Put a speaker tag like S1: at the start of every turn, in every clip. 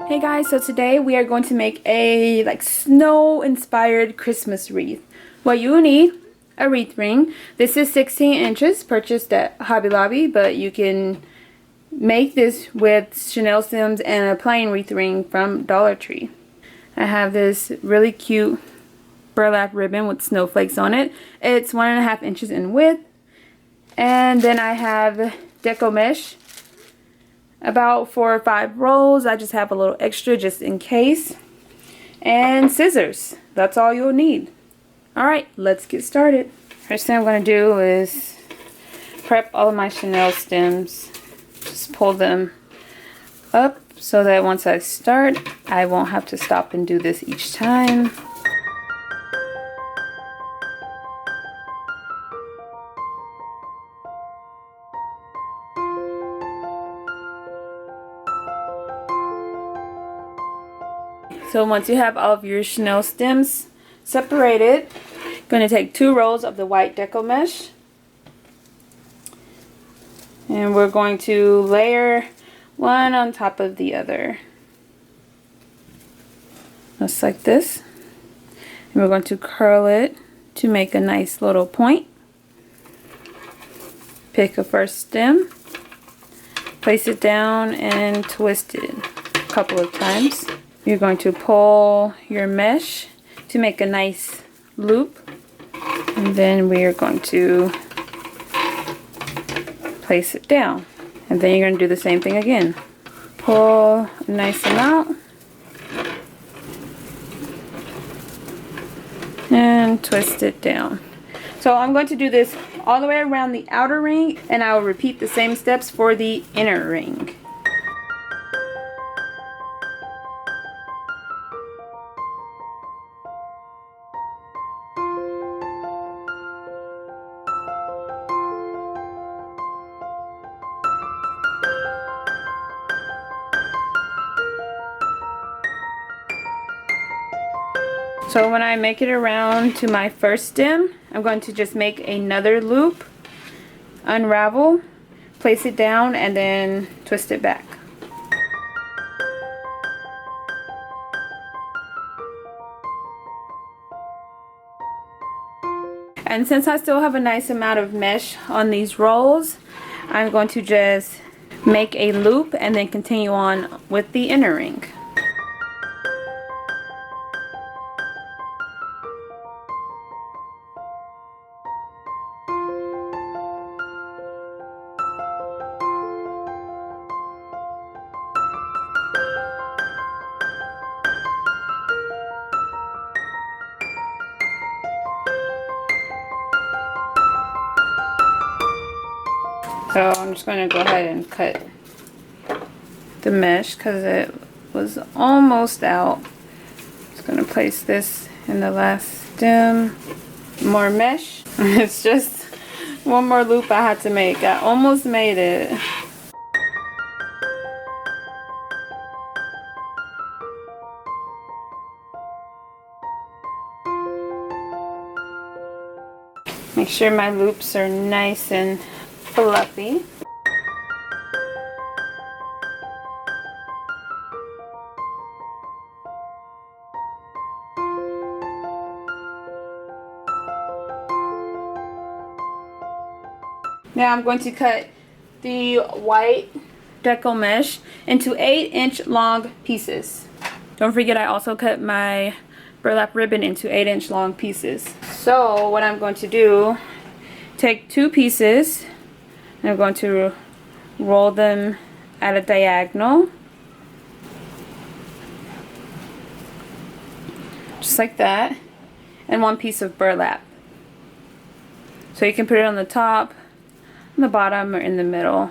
S1: Hey guys, so today we are going to make a snow inspired Christmas wreath. What you will need: a wreath ring. This is 16 inches, purchased at Hobby Lobby, but you can make this with Chanel stems and a plain wreath ring from Dollar Tree. I have this really cute burlap ribbon with snowflakes on it. It's 1.5 inches in width. And then I have Deco mesh, about 4 or 5 rolls. I just have a little extra just in case. And scissors. That's all you'll need. Alright, let's get started. First thing I'm going to do is prep all of my Chanel stems. Just pull them up so that once I start, I won't have to stop and do this each time. So once you have all of your Chanel stems separated, I'm going to take 2 rolls of the white Deco mesh. And we're going to layer one on top of the other. Just like this. And we're going to curl it to make a nice little point. Pick a first stem, place it down and twist it a couple of times. You're going to pull your mesh to make a nice loop, and then we are going to place it down, and then you're going to do the same thing again. Pull a nice amount and twist it down. So I'm going to do this all the way around the outer ring, and I will repeat the same steps for the inner ring. So when I make it around to my first stem, I'm going to just make another loop, unravel, place it down, and then twist it back. And since I still have a nice amount of mesh on these rolls, I'm going to just make a loop and then continue on with the inner ring. So I'm just going to go ahead and cut the mesh because it was almost out. Just going to place this in the last stem. More mesh. It's just one more loop I had to make. I almost made it. Make sure my loops are nice and fluffy. Now I'm going to cut the white Deco mesh into 8-inch long pieces. Don't forget, I also cut my burlap ribbon into 8-inch long pieces. So what I'm going to do, take 2 pieces, and I'm going to roll them at a diagonal, just like that, and 1 piece of burlap. So you can put it on the top, on the bottom, or in the middle.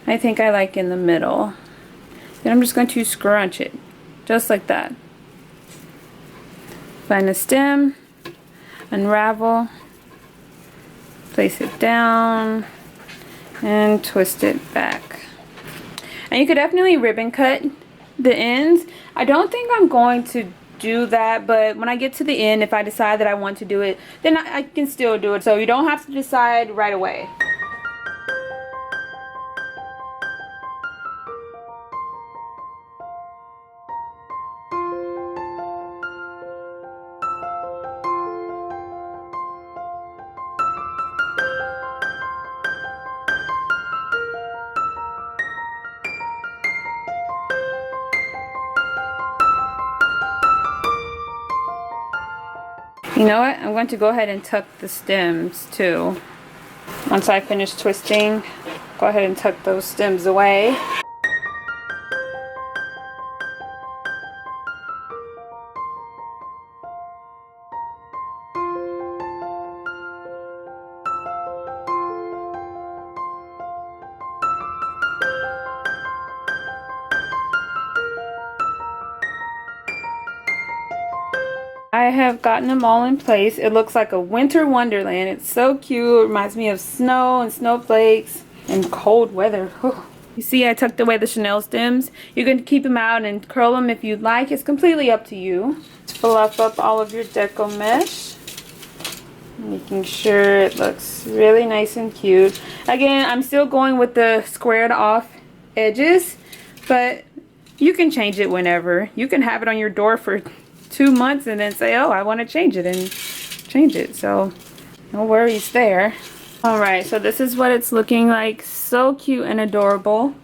S1: I think I like in the middle. Then I'm just going to scrunch it, just like that. Find a stem, unravel, place it down, and twist it back. And you could definitely ribbon cut the ends. I don't think I'm going to do that, but when I get to the end, if I decide that I want to do it, then I can still do it. So you don't have to decide right away. You know what? I'm going to go ahead and tuck the stems too. Once I finish twisting, go ahead and tuck those stems away. I have gotten them all in place. It looks like a winter wonderland. It's so cute. It reminds me of snow and snowflakes and cold weather. Whew. You see, I tucked away the Chanel stems. You can keep them out and curl them if you'd like. It's completely up to you. Fluff up all of your deco mesh, making sure it looks really nice and cute. Again, I'm still going with the squared off edges, but you can change it whenever. You can have it on your door for 2 months and then say, oh, I want to change it, and change it. So no worries there. Alright, so this is what it's looking like. So cute and adorable.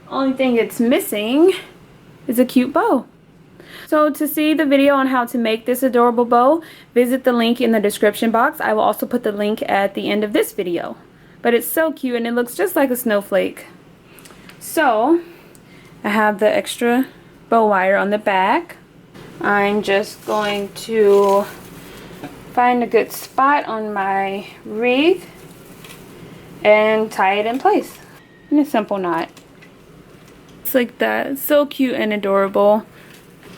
S1: Only thing it's missing is a cute bow. So to see the video on how to make this adorable bow, visit the link in the description box. I will also put the link at the end of this video. But it's so cute and it looks just like a snowflake. So I have the extra bow wire on the back. I'm just going to find a good spot on my wreath and tie it in place in a simple knot. It's like that. It's so cute and adorable.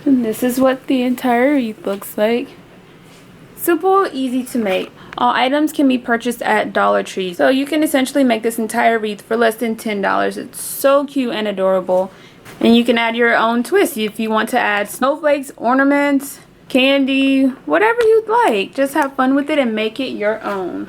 S1: And this is what the entire wreath looks like. Simple, easy to make. All items can be purchased at Dollar Tree. So you can essentially make this entire wreath for less than $10. It's so cute and adorable. And you can add your own twist if you want to add snowflakes, ornaments, candy, whatever you'd like. Just have fun with it and make it your own.